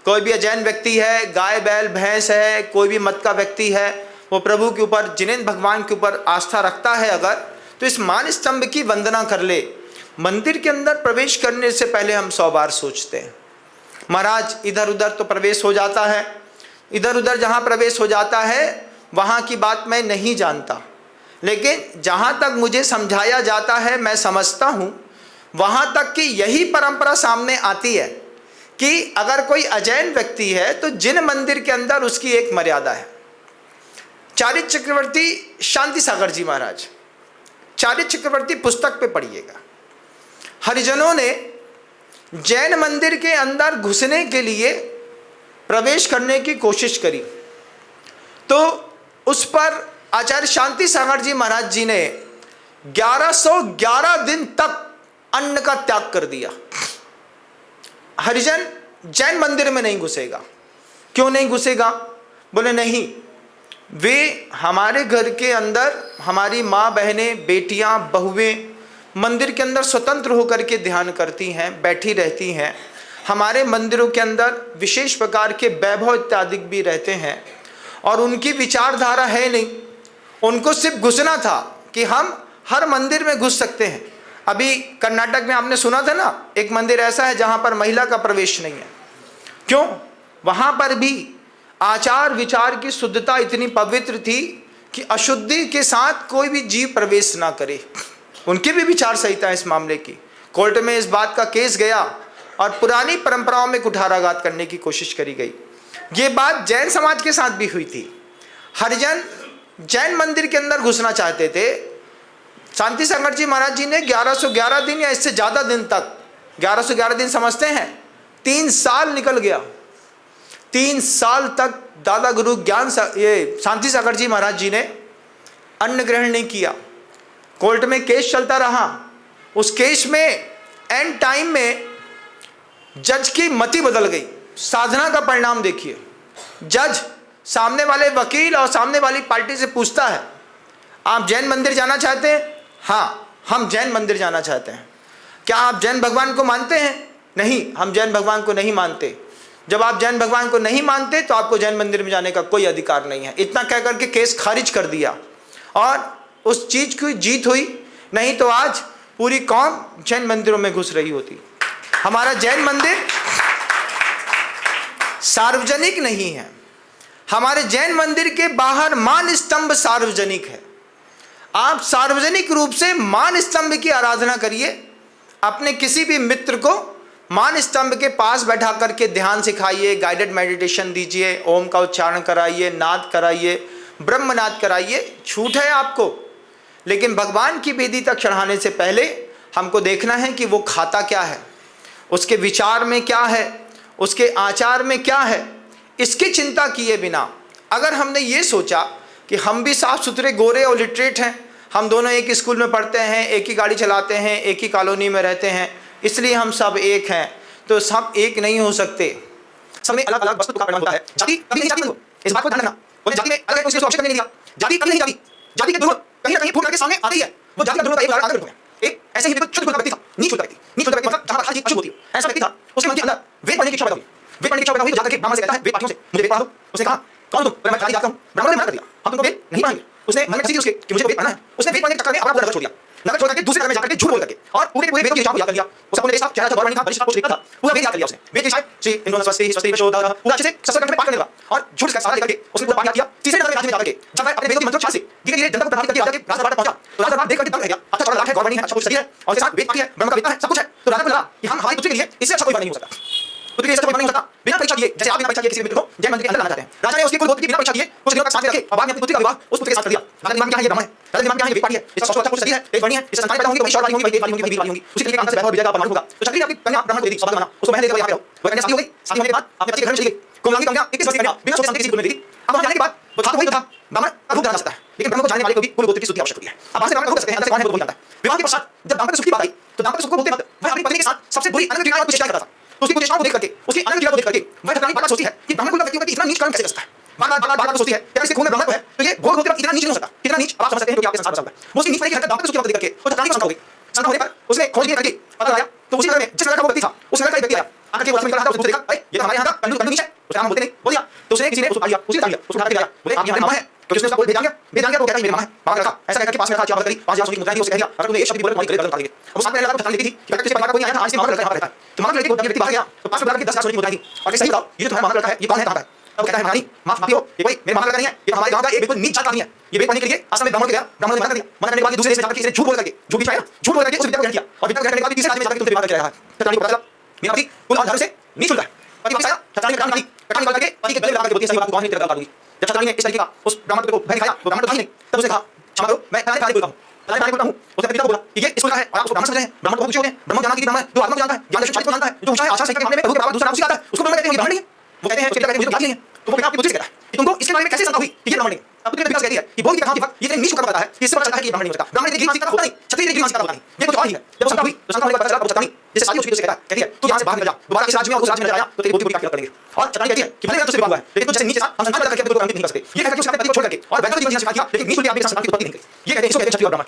कोई भी अजैन व्यक्ति है, गाय बैल भैंस है, कोई भी मत का व्यक्ति है, वो प्रभु के ऊपर, जिनेंद्र भगवान के ऊपर आस्था रखता है अगर, तो इस मान स्तंभ की वंदना कर ले। मंदिर के अंदर प्रवेश करने से पहले हम 100 बार सोचते हैं, महाराज इधर उधर तो प्रवेश हो जाता है, इधर उधर जहाँ प्रवेश हो जाता है वहाँ की बात मैं नहीं जानता, लेकिन जहाँ तक मुझे समझाया जाता है मैं समझता हूँ, वहाँ तक कि यही परंपरा सामने आती है कि अगर कोई अजैन व्यक्ति है तो जिन मंदिर के अंदर उसकी एक मर्यादा है। चारित्र चक्रवर्ती शांति सागर जी महाराज चार्य चक्रवर्ती पुस्तक पे पढ़िएगा। हरिजनों ने जैन मंदिर के अंदर घुसने के लिए प्रवेश करने की कोशिश करी, तो उस पर आचार्य शांति सागर जी महाराज जी ने 1111 दिन तक अन्न का त्याग कर दिया। हरिजन जैन मंदिर में नहीं घुसेगा। क्यों नहीं घुसेगा? बोले नहीं, वे हमारे घर के अंदर, हमारी माँ बहनें, बेटियां, बहुएं मंदिर के अंदर स्वतंत्र होकर के ध्यान करती हैं, बैठी रहती हैं। हमारे मंदिरों के अंदर विशेष प्रकार के वैभव इत्यादि भी रहते हैं, और उनकी विचारधारा है नहीं। उनको सिर्फ घुसना था कि हम हर मंदिर में घुस सकते हैं। अभी कर्नाटक में आपने सुना था ना, एक मंदिर ऐसा है जहां पर महिला का प्रवेश नहीं है। क्यों? वहां पर भी आचार विचार की शुद्धता इतनी पवित्र थी कि अशुद्धि के साथ कोई भी जीव प्रवेश ना करे। उनकी भी विचार संहिता है इस मामले की। कोर्ट में इस बात का केस गया और पुरानी परंपराओं में कुठाराघात करने की कोशिश करी गई। ये बात जैन समाज के साथ भी हुई थी। हरिजन जैन मंदिर के अंदर घुसना चाहते थे। शांति सागर जी महाराज जी ने 1111 दिन या इससे ज़्यादा दिन तक, 1111 दिन समझते हैं, 3 साल निकल गया। 3 साल तक दादा गुरु ये शांति सागर जी महाराज जी ने अन्न ग्रहण नहीं किया। कोर्ट में केस चलता रहा। उस केस में एंड टाइम में जज की मति बदल गई। साधना का परिणाम देखिए। जज सामने वाले वकील और सामने वाली पार्टी से पूछता है, आप जैन मंदिर जाना चाहते हैं? हाँ, हम जैन मंदिर जाना चाहते हैं। क्या आप जैन भगवान को मानते हैं? नहीं, हम जैन भगवान को नहीं मानते। जब आप जैन भगवान को नहीं मानते तो आपको जैन मंदिर में जाने का कोई अधिकार नहीं है। इतना कहकर के केस खारिज कर दिया और उस चीज की जीत हुई। नहीं तो आज पूरी कौम जैन मंदिरों में घुस रही होती। हमारा जैन मंदिर सार्वजनिक नहीं है। हमारे जैन मंदिर के बाहर मान स्तंभ सार्वजनिक है। आप सार्वजनिक रूप से मान स्तंभ की आराधना करिए। अपने किसी भी मित्र को मान स्तंभ के पास बैठा करके ध्यान सिखाइए, गाइडेड मेडिटेशन दीजिए, ओम का उच्चारण कराइए, नाद कराइए, ब्रह्मनाद कराइए। छूट है आपको, लेकिन भगवान की वेदी तक चढ़ाने से पहले हमको देखना है कि वो खाता क्या है, उसके विचार में क्या है, उसके आचार में क्या है। इसकी चिंता किए बिना अगर हमने ये सोचा कि हम भी साफ सुथरे गोरे और लिटरेट हैं, हम दोनों एक ही स्कूल में पढ़ते हैं, एक ही गाड़ी चलाते हैं, एक ही कॉलोनी में रहते हैं, इसलिए हम सब एक हैं, तो सब एक नहीं हो सकते। सब में अलग अलग वस्तु का परिणाम होता है। जाति कभी नहीं जाती, इस बात को ध्यान रखना। वो जाति में अलग उसको ऑप्शन नहीं दिया। जाति कभी नहीं जाती। जाति के दोनों कहीं ना कहीं फूट करके सामने आती है। वो जाति का दोनों का एक उदाहरण है। एक ऐसे ही बिल्कुल शुद्ध व्यक्ति था, नीच शुद्ध व्यक्ति। नीच शुद्ध व्यक्ति मतलब जहां हर चीज अशुद्ध होती है, ऐसा व्यक्ति था। उसके मन के अंदर वेद पढ़ने की इच्छा पैदा हुई। वेद पढ़ने की इच्छा पैदा हुई तो जाकर के ब्राह्मण से कहता है, वेद पाठियों से मुझे वेद पढ़ा दो। उसने कहा, कौन तुम? मैं जाति जाता हूं। ब्राह्मण ने मना कर दिया, हम तुमको वेद नहीं पढ़ाएंगे। उसने मन में किसी उसके कि मुझे वेद पढ़ना है। उसने वेद पढ़ने के चक्कर में अपना पूरा नगर छोड़ दिया। नगर छोड़ करके दूसरे नगर में जाकर के झूठ बोल करके और पूरे वेदों की इच्छा को याद कर लिया। उसका पूरे देश चेहरा था, गौरव नहीं था, बलिष्ठ पोस्ट लिखा था, पूरा वेद याद कर लिया उसने। वेद की शायद श्री इंद्र स्वस्ति स्वस्ति विशोदा पूरा अच्छे से सत्संग में पाठ करने लगा और झूठ का सहारा लेकर के उसने पूरा पाठ याद किया। तीसरे नगर में जाकर के जब वह अपने वेदों की मंत्रोच्चार से धीरे-धीरे जनता को प्रभावित करके राजा के राजदरबार तक पहुंचा, तो राजदरबार देख करके दंग रह गया। अच्छा चौड़ा लाट है, गौरव नहीं है, अच्छा कुछ सही है और उसके साथ वेद पाठी है, ब्रह्म का विद्या है, सब कुछ है। तो राजा को लगा कि हम हमारी पुत्री के लिए इससे अच्छा कोई बन नहीं हो सकता। पुत्री के लिए अच्छा कोई बन नहीं हो सकता। बिना परीक्षा दिए, जैसे आप बिना परीक्षा दिए किसी मित्र को जैन मंदिर के अंदर लाना चाहते हैं। राजा ने उसकी कुल गोत्र की बिना परीक्षा दिए कुछ दिनों तक साथ में रखे और बाद में अपनी पुत्री का विवाह उस पुत्री के साथ कर दिया। राजा दिमाग क्या है, ये ब्राह्मण है। राजा दिमाग क्या है, ये वेद पाठी है, इसका सबसे अच्छा कुछ सही है, तेज वाणी है, इससे संतान पैदा होंगी तो वही शौर्यवादी होंगी, वही तेजवादी होंगी, वही वीरवादी होंगी। उसी तरीके का अंदर से वैभव और विजय का प्रमाण होगा। तो क्षत्रिय अपनी कन्या ब्राह्मण को दे दी, सौभाग्य बना, उसको महल देकर यहाँ पे रहो। वो कन्या शादी हो गई। शादी होने के बाद अपने पति के घर में चली गई। कोमलांगी कन्या 21 वर्ष की कन्या बिना सोचे समझे किसी को मिल गई। अब वहां जाने के बाद वो था तो वही तो था, ब्राह्मण का रूप जाना सकता है, लेकिन ब्राह्मण को जानने वाले को भी कुल गोत्र की शुद्धि आवश्यक होती है। अब बाहर से ब्राह्मण को सकते हैं, अंदर से कौन है वो जानता है। विवाह के पश्चात जब दाम्पत्य सुख की बात आई तो दाम्पत्य सुख को बोलते वक्त वह अपनी पत्नी के साथ सबसे बुरी अनंत क्रियाओं को चेष्टा करता था। तो उसकी कुचेष्टाओं को देख करके, उसकी अनंत क्रिया को देख करके वह ठकुरानी बार-बार सोचती है कि ब्राह्मण कुल का व्यक्ति होकर इतना नीच कर्म कैसे कर सकता है। बार-बार सोचती है कि इसके खून में ब्राह्मण को है तो ये भोग होकर इतना नीच नहीं हो सकता। कितना नीच आप समझ सकते हैं जो कि आपके संसार में चल रहा है। वो उसकी नीच पड़ी की हरकत दाम्पत्य सुख की बात देख करके वो ठकुरानी को शंका हो गई। शंका होने पर उसने खोज करके पता लगाया तो उसी नगर में जिस नगर का वो व्यक्ति था उस नगर का एक व्यक्ति आया। आकर के वो निकल रहा था, उसने देखा, अरे ये तो हमारे यहाँ का कंजूस नीच है। उसका नाम बोलते नहीं, बोल दिया। तो उसने किसी ने उसको उठा लिया, उसी ने उठा लिया, उसको उठा के लाया। बोले आप ये हमारे मामा है, क्योंकि उसने उसका बोल भेज दिया तो कहता है मेरे मामा है। मामा का रखा ऐसा कहकर के पास में रखा, चावल करी 5000 सोने की मुद्रा दी, उसने कह दिया अगर तूने एक शब्द भी बोला तुम्हारी गले गलत उतार देंगे। अब साथ में लगा ठकाने लगी थी कि किसी परिवार का कोई आया था, आज से मामा लड़का यहाँ रहता है। तो मामा लड़के को व्यक्ति बाहर गया तो पास में बुला के 10000 सोने की मुद्रा दी और सही बताओ ये जो तुम्हारा मामा लड़का है ये कौन है, कहां का है? अब कहता है महारानी माफ माफी हो, ये कोई मेरे मामा लड़का नहीं है, ये हमारे गांव का एक बिल्कुल नीच जात आदमी है। ये वेद पढ़ने के लिए आश्रम में ब्राह्मण को गया, ब्राह्मण ने मना कर दिया। मना करने के बाद दूसरे देश में जाकर के इसने झूठ बोल करके झूठ बिछाया, झूठ बोल करके उस विद्या को ग्रहण किया और विद्या को ग्रहण करने के बाद तीसरे आदमी में जाकर तुमसे विवाह करके रहा है। ठकुरानी को पता चला मेरा पति कुल और धर्म से नीच चलता है। पति वापस आया, ठकुरानी ने कटान निकाल करके पति के गले लगा के बोलती है सही बात को कौन नहीं तेरे गले लगा दूंगी। जब ठकुरानी ने इस तरीके का उस ब्राह्मण को भय दिखाया वो ब्राह्मण तो था ही नहीं, तब उसने कहा क्षमा करो मैं तुम्हारे बोलता हूं, मैं बोलता हूं उसने पिता को बोला कि ये स्कूल का है और आप उसको ब्राह्मण समझ रहे हैं। ब्राह्मण को बहुत ऊंचे होते हैं, ब्रह्म जानना की ब्राह्मण जो आत्मा को जानता है, ज्ञान दर्शन शास्त्र को जानता है, जो ऊंचा है आचार संहिता के मामले में प्रभु के बाबा दूसरा नाम सिखाता है, उसको ब्राह्मण कहते हैं। ये ब्राह्मण नहीं है। वो कहते हैं उसके पिता कहते हैं मुझे तो जाति नहीं है। तो वो पिता आपकी बुद्धि से कहता है कि तुमको इसके बारे में कैसे शंका हुई कि ये ब्राह्मण नहीं। अब तुमने विकास कहती है कि भोग की कथा के वक्त ये इतनी नीच होकर बताता है कि इससे पता चलता है कि ये ब्राह्मण नहीं होता। ब्राह्मण ने गिरी मानसिकता होता नहीं, क्षत्रिय ने गिरी मानसिकता होता नहीं, ये कुछ और ही है। जब वो शंका हुई तो शंका होने का पता चला वो चतुरानी जैसे शादी उसकी कहता है, कहती है तू यहाँ से बाहर निकल जा, दोबारा इस राज्य में और उस राज्य में नजर आया तो तेरी बुद्धि पूरी काट करेंगे। और चतुरानी कहती है कि भले मैं तुझसे विवाह हुआ है लेकिन तू जैसे नीचे हम संतान पैदा करके अपने को नहीं कर सकते। ये कहकर के उसने अपने पति को छोड़ करके और वैदिक जीवन जीना किया, लेकिन नीच होकर आपके संतान की उत्पत्ति नहीं करी। ये कहते हैं इसको कहते हैं क्षत्रिय और ब्राह्मण।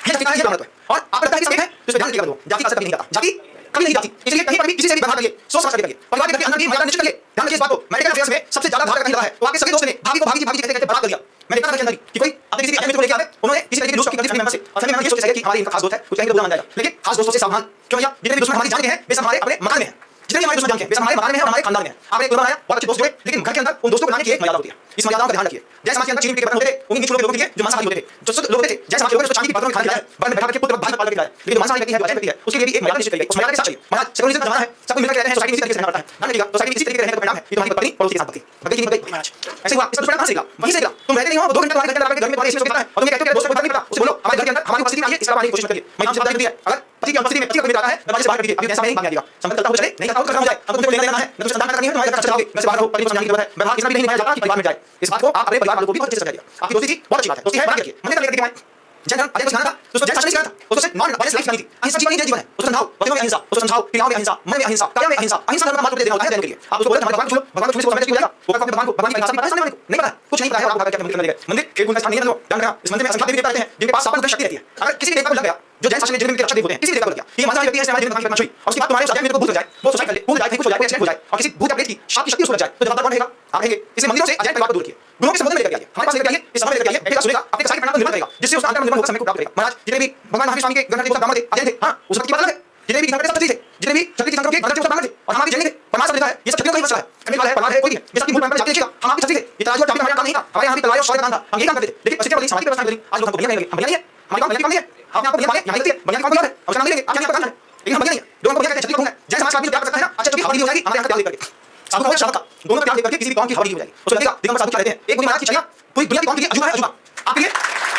ये जाति का है, ये ब्राह्मण है। और आपको लगता है कि सब एक है तो इस पे ध्यान रखिएगा। दो जाति का असर कभी नहीं आता, जाति कभी नहीं जाती। इसलिए कहीं पर भी किसी से भी व्यवहार करिए, सोच समझ कर करिए, परिवार के घर के अंदर भी मर्यादा निश्चित करिए। ध्यान रखिए इस बात को। मेडिकल अफेयर्स में सबसे ज्यादा धारा कहीं रहा है तो आपके सगे दोस्त ने भाभी को भाभी जी कहते कहते बर्बाद कर दिया। मैं देखता था के अंदर कि कोई अपने किसी भी को लेकर आए, उन्होंने किसी तरीके की दोस्त की फैमिली मेंबर से और फैमिली मेंबर ये सोच कि हमारी इनका खास दोस्त है, कुछ कहेंगे तो बुरा मान जाएगा। लेकिन खास दोस्तों से सावधान। क्यों भैया? जितने भी दुश्मन हमारी जान के हैं वे सब हमारे अपने मकान में हैं। जितने भी हमारे दुश्मन जान के हैं वे सब हमारे मकान में हैं और हमारे खानदान में हैं। आपने एक बनाया बहुत अच्छे दोस्त जुड़े, लेकिन घर के अंदर उन दोस्तों को बनाने की एक मर्यादा होती है। इस मर्यादाओं का ध्यान रखिए। जैसे समाज के अंदर चीनी के बर्तन होते थे, उन्हीं नीच लोग थे जो मांसाहारी होते थे, जो शुद्ध लोग होते थे। जैसे समाज के लोग चांदी के बर्तनों में खाना खिलाया, बर्तन में बैठा के पुत्र भाई पाल के खिलाया, लेकिन मांसाहारी व्यक्ति है, जो व्यक्ति है, उसके लिए भी एक मर्यादा निश्चित करी गई। उस मर्यादा के साथ चलिए। महाराज सेकुलरिज्म का जमाना है, सब मिलकर रहते हैं, सोसाइटी में इसी तरीके से रहना पड़ता है। ध्यान रखिएगा, सोसाइटी में इसी तरीके से रहने का परिणाम है कि तुम्हारी पत्नी पड़ोसी के साथ भक्ति भक्ति की भक्ति। महाराज ऐसे हुआ, इसका परिणाम कहां से निकला? वहीं से निकला। तुम रहते नहीं हो, 2 घंटे तुम्हारे घर के अंदर घर में तुम्हारे इसमें है और तुम ये कहते हो कि दोस्त को पता नहीं पता, उससे बोलो हमारे घर के अंदर हमारी उपस्थिति में आइए, इसका पाने की कोशिश करिए। मैं आपसे बताने के लिए अगर पति की उपस्थिति में पति का कोई आता है दरवाजे से बाहर कर दीजिए। अभी ऐसा नहीं भाग जाएगा, संबंध चलता हो चले, नहीं करता हो तो खत्म हो जाए। अब तुमसे लेना है, न तो संतान करनी है, तुम्हारे घर चले जाओगे, मैं से बाहर रहो, पति को समझाने की जरूरत है। व्यवहार इतना भी नहीं निभाया जाता कि परिवार में जाए। इस बात को आप अपने परिवार वालों को भी बहुत अच्छे से समझाइए। आपकी दोस्ती थी, बहुत अच्छी बात है, दोस्ती है, बना के रखिए। मंदिर लेकर के जैन धर्म अजय को सिखाना था, उसको जैन शासन नहीं सिखाना था, उसको सिर्फ नॉन वायलेंस लाइफ सिखानी थी। अहिंसा जीवन ही जैन जीवन है। उसको समझाओ वचनों में अहिंसा, उसको समझाओ क्रियाओं में अहिंसा, मन में अहिंसा, काया में अहिंसा। अहिंसा धर्म का मात्र देना होता है जैन के लिए। आप उसको बोले हमारे भगवान को छोड़ो, भगवान को छोड़ने से वो समझ नहीं जाएगा। वो अपने भगवान को भगवान की अहिंसा भी पता है, सामने वाले को नहीं पता है, कुछ नहीं पता है। और आपको क्या मंदिर में मंदिर एक गुण का स्थान नहीं है। ध्यान रखना, इस मंदिर में असंख्य देवी देवता रहते हैं जिनके पास सापन शक्ति रहती है। अगर किसी देवता को लग गया जो जैन शासन में जिनके रक्षक देव होते हैं, किसी देवता को लग गया ये मानसा व्यक्ति है, हमारे जीवन में छुई और उसके बाद तुम्हारे साथ में को भूल जाए, वो सुसाइड कर ले, भूल जाए, कुछ हो जाए, एक्सीडेंट हो जाए और किसी भूत या प्रेत की शाप की शक्ति उसको लग जाए तो जवाबदार कौन रहेगा? आप रहेंगे। इसे मंदिरों से अजय परिवार को दूर किए, गुरुओं के संबंध में लेकर आइए, हमारे पास लेकर आइए, इस समय लेकर आइए, बैठेगा सुनेगा, अपने सारे परिणाम को निर्माण करेगा, जिससे उस अंतर में निर्माण होगा, समय को प्राप्त करेगा। महाराज जितने भी भगवान महावीर स्वामी के गणना के ब्राह्मण थे, अजय थे, हां उस वक्त की बात है। जितने भी गणना के सब थे, जितने भी क्षत्रिय संक्रम के गणना के सब ब्राह्मण थे और हमारे जैन थे। परमात्मा समझता है ये सब क्षत्रियों का ही वंश है, कमी वाला है, परमार है, कोई नहीं। ये सब की मूल परंपरा जाके देखिएगा, हम आपके क्षत्रिय थे, ये तराजू और चाबी हमारे काम नहीं था, हमारे यहाँ भी तलवार और शौर्य का काम था, हम यही काम करते थे। लेकिन अच्छे वाली समाज की व्यवस्था नहीं, आज लोग हमको बढ़िया नहीं लगे, हम बढ़िया नहीं है, हमारे काम बढ़िया नहीं है। आपने आपको बढ़िया मांगे, यहाँ गलती है, बढ़िया काम को याद है, हम उसका नाम नहीं लेंगे, आप यहाँ पर काम करें, लेकिन हम बढ़िया नहीं है। लोगों को बढ़िया कहते हैं, क्षत्रिय को है, जैन समाज का आदमी प्यार करता है ना, अच्छा जो हमारी हो जाएगी, हमारे यहाँ प्यार करके साधु का शासक का दोनों का प्यार लेकर के किसी भी कौम की हवा नहीं हो जाएगी। उसको लगेगा दिगंबर साधु क्या कहते हैं, एक मुनि महाराज की छाया पूरी दुनिया की कौम के लिए अजूबा है, अजूबा आपके लिए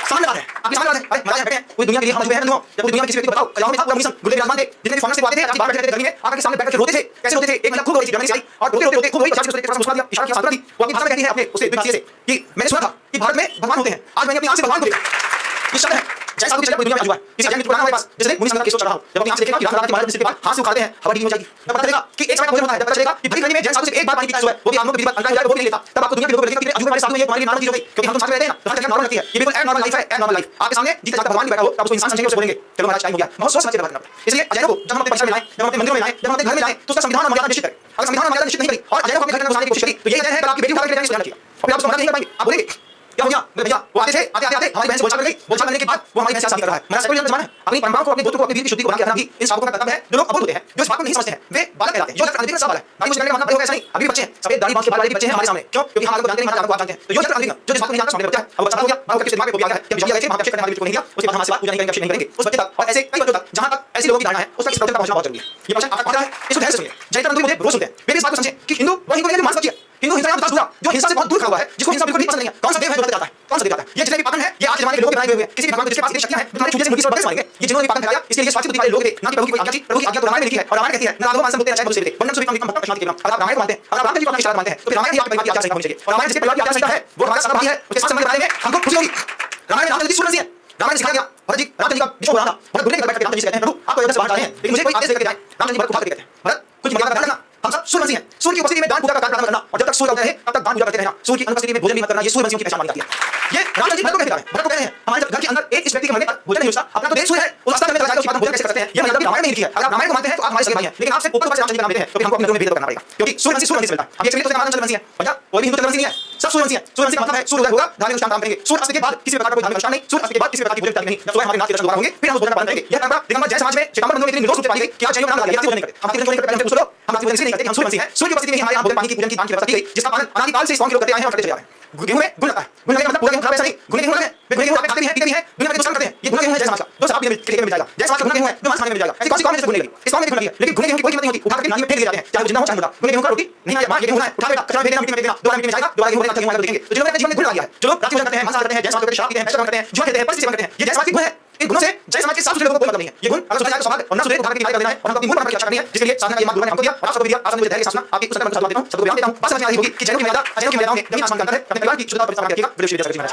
सामने बात है, आपके सामने बात है। अरे महाराज बैठे हैं, पूरी दुनिया के लिए हम अजूबे हैं। जब पूरी दुनिया में किसी व्यक्ति को बताओ, कल्याण में था पूरा मिशन, गुरुदेव विराजमान थे, जितने भी फॉरेनर से आते थे, रात बाहर बैठे थे गर्मी में, आकर के सामने बैठ के रोते थे। कैसे रोते थे? एक महिला खूब रो रही थी, जर्मनी से आई और रोते रोते खूब रोई, 50 की मुस्कुरा दिया, इशारा किया, सांत्वना दी। वो अपनी भाषा में कहती है अपने उससे विभाषी से कि मैंने सुना था कि भारत में भगवान होते हैं, आज मैंने अपनी आंख से भगवान को देखा। ये शब्द है जैसा साधु चले पूरी दुनिया में अजूबा है। किसी अजय मित्र को हमारे पास जैसे मुनि संगत के सोच रहा हूं, जब अपनी आंख से देखेगा कि रात के महाराज के बाद हाथ से उखाड़ते हैं, हवा ढीली हो जाएगी, तब पता चलेगा कि एक समय का भोजन होता है, तब पता चलेगा कि भरी गर्मी में जैन साधु से एक बार पानी पीता है, वो भी आत्मा को विधि बात अंदर जाए वो भी नहीं लेता। तब आपको दुनिया के लोगों को लगेगा कि अजूबे वाले साधु में ये तुम्हारे लिए नॉर्मल चीज हो गई, क्योंकि हम तो साथ में रहते हैं ना, तो हर जगह नॉर्मल लगती है। ये बिल्कुल नॉर्मल लाइफ है, नॉर्मल लाइफ। आपके सामने जीते जागते भगवान भी बैठा हो, आप उसको इंसान समझेंगे, उससे बोलेंगे चलो महाराज टाइम हो गया। बहुत सोच समझ के बात करना पड़ता है। इसलिए अजय को जब हम अपने परिसर में लाएं, जब हम अपने मंदिरों में लाएं, जब हम अपने घर में लाएं, तो उसका संविधान और मर्यादा निश्चित करें। अगर संविधान और मर्यादा निश्चित नहीं करी और अजय को अपने घर के अंदर घुसाने की कोशिश करी तो ये अजय है, कल आपकी बेटी उठा के ले जाएंगे, ध्यान रखिएगा। और आप उसको मना नहीं कर पाएंगे, आप बोलेंगे क्या हो गया? भैया वो आते थे, आते आते हमारी बहन से बोलचाल कर गई, बोलचाल करने के बाद वो हमारी बहन से शादी कर रहा है। मेरा सेकुलर जमाना है, अपनी परंपराओं को, अपने दोस्तों को, अपनी वीर की शुद्धि को बना के रखना भी इन शासकों का कर्तव्य है। जो लोग अबोध होते हैं, जो इस बात को नहीं समझते हैं, वे बालक कहलाते हैं। जो जगत अंधेरे का सवाल है, दाढ़ी मुझे करने का मतलब होगा ऐसा नहीं, अभी बच्चे हैं, सफेद दाढ़ी बांध के बाल वाले बच्चे हैं हमारे सामने। क्यों? क्योंकि हम आगे को जानते नहीं, हमारे को आप जानते हैं। तो जो जगत अंधेरे का, जो जिस बात को नहीं जानता, सामने बच्चा है, अब बच्चा हो गया, बाल करके दिमाग में वो आ गया है कि हम जल्दी गए थे, वहां पे चेक करने वाले को नहीं दिया, उसके बाद हम से बात पूजा नहीं करेंगे, नहीं करेंगे उस बच्चे तक। और ऐसे कई बच्चों तक, जहां तक ऐसे लोगों की धारणा है, उस तक इस प्रवचन का पहुंचना बहुत जरूरी है। ये प्रवचन आप तक पहुंच रहा है, इसको ध्यान से सुनिए। जैसे तक मुझे रोज सुनते हैं, वे इस बात को समझे कि हिंदू वो हिंदू नहीं है, मांस बच्ची है। हिंदू हिंसा या विकास हुआ, जो हिंसा से बहुत दूर खड़ा हुआ है, जिसको हिंसा बिल्कुल भी पसंद नहीं है। कौन सा देव है जो बताता है? कौन सा देव आता है? ये जितने भी पागल हैं, ये आज जमाने के लोगों के बनाए हुए हैं। किसी भी भगवान को जिसके पास इतनी शक्तियां हैं, तुम्हारे छूटे से मुर्गी से बड़े मारेंगे। ये जिन्होंने पागल फैलाया, इसके लिए स्वास्थ्य बुद्धि वाले लोग थे, ना कि प्रभु की कोई आज्ञा थी। प्रभु की आज्ञा तो रामायण में लिखी है और रामायण कहती है ना राघव मानसम मुक्ते चाहे मुझसे वंदन सुविक्रम विक्रम भक्तम प्रशांति केवलम। अगर आप रामायण को मानते हैं, अगर आप राम जी को अपना इशारा मानते हैं, तो फिर रामायण ही आपके परिवार की आचार संहिता होनी चाहिए। और रामायण जिसके परिवार की आचार संहिता है, वो हमारा सगा भाई है, उसके साथ संबंध बनाने में हमको खुशी होगी। रामायण में राम जी सूरज है, रामायण सिखाया गया भरत जी, राम जी का विश्व बना था। भरत दुनिया के बैठ के राम जी से कहते हैं प्रभु आप तो अयोध्या से बाहर जा रहे हैं, लेकिन मुझे कोई आदेश देकर जाए। राम जी भरत को उठा के कहते हैं भरत कुछ मर्यादा का ध्यान रखना, हम सब सूर्यवंशी हैं, सूर्य की उपस्थिति में दान पूजा का कार्य करना और जब तक सूर्य उगता है तब तक दान पूजा करते रहना। सूर्य की अनुपस्थिति में भोजन भी मत करना, ये सूर्यवंशियों की पहचान मानी जाती है। ये राम जी भरत को कहते हैं, भरत को कहते हैं हमारे जब घर के अंदर एक इस व्यक्ति के मरने पर भोजन नहीं होता, अपना तो देश सूर्य है, उस अवस्था में लगाकर उसके बाद भोजन कैसे करते हैं, ये मर्यादा रामायण में लिखी है। अगर आप रामायण को मानते हैं तो आप हमारे सगे भाई हैं, लेकिन आप सिर्फ ऊपर ऊपर से राम जी का नाम लेते हैं तो हमको अपने अंदर में भेद करना पड़ेगा, क्योंकि सूर्यवंशी सूर्यवंशी से मिलता है। अब ये चलिए तो हमारा चंद्रवंशी है भैया, कोई भी हिंदू चंद्रवंशी नहीं है, सब सूर्यवंशी है। सूर्यवंशी का मतलब है सूर्य उदय होगा, धार्मिक अनुष्ठान काम करेंगे, सूर्य अस्त के बाद किसी प्रकार का कोई धार्मिक अनुष्ठान नहीं, सूर्य अस्त के बाद किसी प्रकार की पूजा नहीं, जब सूर्य हमारे नाथ के दर्शन होंगे फिर हम भोजन का पालन करेंगे। यह परंपरा दिगंबर जैन समाज में चिदंबर बंधुओं में इतनी निर्दोष रूप से पाली गई कि आज जैन नाम लगा दिया, भोजन नहीं करते। हम आपके भोजन करते हैं, पूछ लो हम आपके भोजन नहीं करते, हम सूर्यवंशी हैं। सूर्य की उपस्थिति में हमारे यहाँ भोजन पानी की पूजन की दान की व्यवस्था की गई, जिसका पालन अनादिकाल से 100 किलो करते आए हैं और करते चले आ रहे हैं। गेहूं में गुण लगता है, गुण लगने का मतलब पूरा गेहूं खराब है ऐसा नहीं, गुण गेहूं लगते हैं, वे गुण गेहूं आप खाते भी हैं, पीते भी हैं, दुनिया में नुकसान करते हैं, ये गुण गेहूं है जय समाज का, जो शराब पीने में मिल जाएगा, जय समाज का गुण गेहूं है, जो मांस खाने में मिल जाएगा, ऐसी कौन सी कौन से गुण लगी, इस कौन में गुण लगी है, लेकिन गुण गेहूं की कोई कीमत नहीं होती, उठा करके नाली में फेंक दिए जाते हैं, चाहे वो जिंदा हो चाहे मुर्दा, गुण गेहूं का रोटी नहीं आया, मां ये गेहूं है, उठा बेटा कचरा में फेंक देना, मिट्टी में फेंक देना, दोबारा मिट्टी में जाएगा, दोबारा गेहूं बनेगा, गेहूं आएगा, देखेंगे। तो जो लोग अपने जीवन में गुण लगा दिया है, जो लोग रात्रि भोजन करते हैं, मांसाहार करते हैं, जय समाज करते हैं, शराब पीते हैं, पैसा करते हैं, जुआ खेलते हैं, परिस्थिति सेवन करते हैं, ये जय समाज के गुण है। इन गुणों से जय समाज के साफ सुथरे लोगों को कोई मतलब नहीं है, ये गुण अगर सुधर जाए तो समाज और ना सुधरे तो उठा करके कर देना है और हमको अपनी मूल परंपरा की रक्षा करनी है, जिसके लिए साधना का ये मार्ग गुरु ने हमको दिया और आप सबको भी दिया। आप सबने मुझे धैर्य के साथ आपकी उस कर्म को साथ देता हूं, सबको बयान देता हूं, बात समझ में आ रही होगी कि जैनों की मर्यादा अजैनों की मर्यादाओं में जमीन आसमान का अंतर है। अपने परिवार की शुद्धता और परिश्रम रखिएगा।